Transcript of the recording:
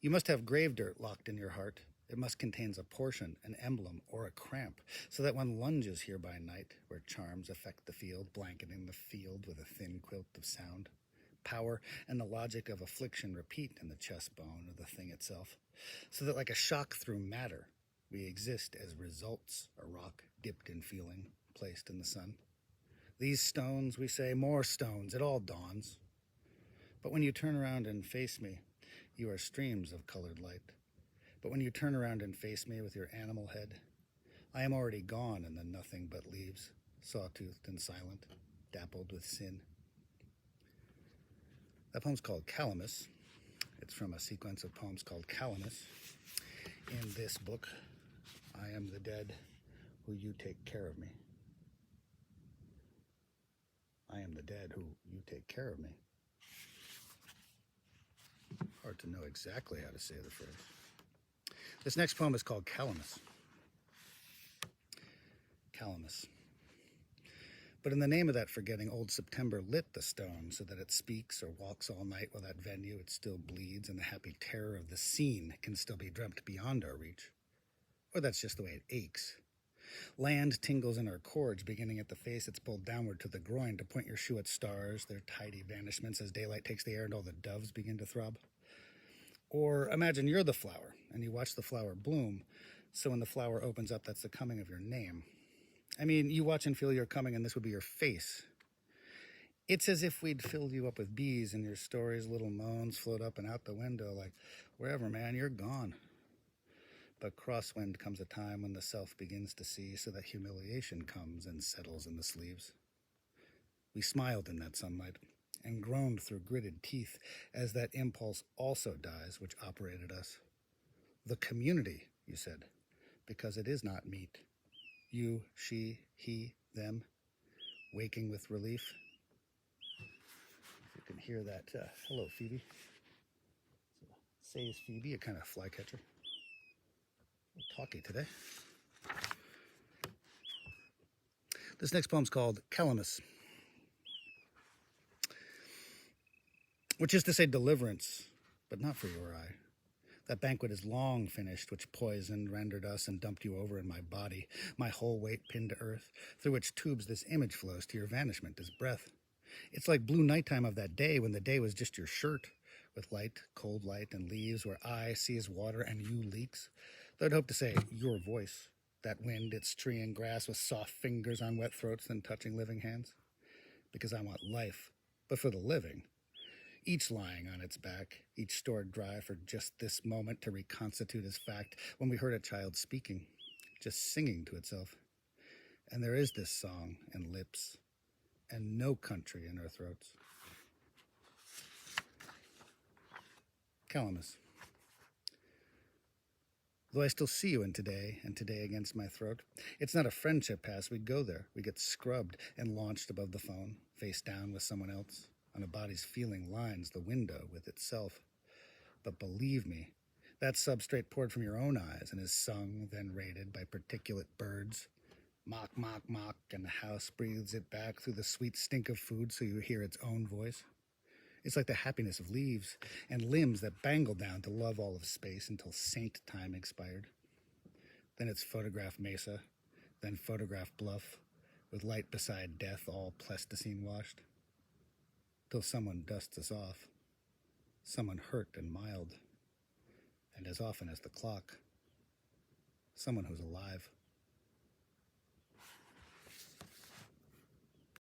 You must have grave dirt locked in your heart. It must contain a portion, an emblem, or a cramp, so that one lunges here by night, where charms affect the field, blanketing the field with a thin quilt of sound. Power and the logic of affliction repeat in the chest bone of the thing itself, so that like a shock through matter, we exist as results, a rock dipped in feeling, placed in the sun. These stones, we say, more stones, it all dawns. But when you turn around and face me, you are streams of colored light. But when you turn around and face me with your animal head, I am already gone in the nothing but leaves, sawtoothed and silent, dappled with sin. That poem's called Calamus. It's from a sequence of poems called Calamus. In this book, I am the dead who you take care of me. I am the dead who you take care of me. Hard to know exactly how to say the phrase. This next poem is called Calamus. Calamus. But in the name of that forgetting, old September lit the stone so that it speaks or walks all night while that venue it still bleeds and the happy terror of the scene can still be dreamt beyond our reach. Or that's just the way it aches. Land tingles in our cords, beginning at the face it's pulled downward to the groin to point your shoe at stars, their tidy vanishments as daylight takes the air and all the doves begin to throb. Or imagine you're the flower, and you watch the flower bloom, so when the flower opens up, that's the coming of your name. I mean, you watch and feel your coming, and this would be your face. It's as if we'd filled you up with bees, and your story's little moans float up and out the window like, wherever, man, you're gone. But crosswind comes a time when the self begins to see, so that humiliation comes and settles in the sleeves. We smiled in that sunlight and groaned through gritted teeth as that impulse also dies which operated us. The community, you said, because it is not meat. You, she, he, them, waking with relief. You can hear that. Hello, Phoebe. Say is Phoebe, a kind of flycatcher. Talky today. This next poem's called Calamus, which is to say deliverance, but not for your eye. That banquet is long finished, which poisoned, rendered us, and dumped you over in my body, my whole weight pinned to earth, through which tubes this image flows to your vanishment as breath. It's like blue nighttime of that day when the day was just your shirt, with light, cold light, and leaves where I see as water and you leaks. Though I'd hope to say your voice, that wind, its tree and grass with soft fingers on wet throats than touching living hands. Because I want life, but for the living. Each lying on its back, each stored dry for just this moment to reconstitute as fact when we heard a child speaking, just singing to itself. And there is this song and lips and no country in our throats. Calamus. Though I still see you in today, and today against my throat, it's not a friendship pass. We go there. We get scrubbed and launched above the phone, face down with someone else. On a body's feeling lines the window with itself. But believe me, that substrate poured from your own eyes and is sung, then rated by particulate birds. Mock, mock, mock, and the house breathes it back through the sweet stink of food so you hear its own voice. It's like the happiness of leaves and limbs that bangle down to love all of space until saint time expired. Then it's photograph mesa, then photograph bluff, with light beside death all plasticine washed. Till someone dusts us off, someone hurt and mild, and as often as the clock, someone who's alive.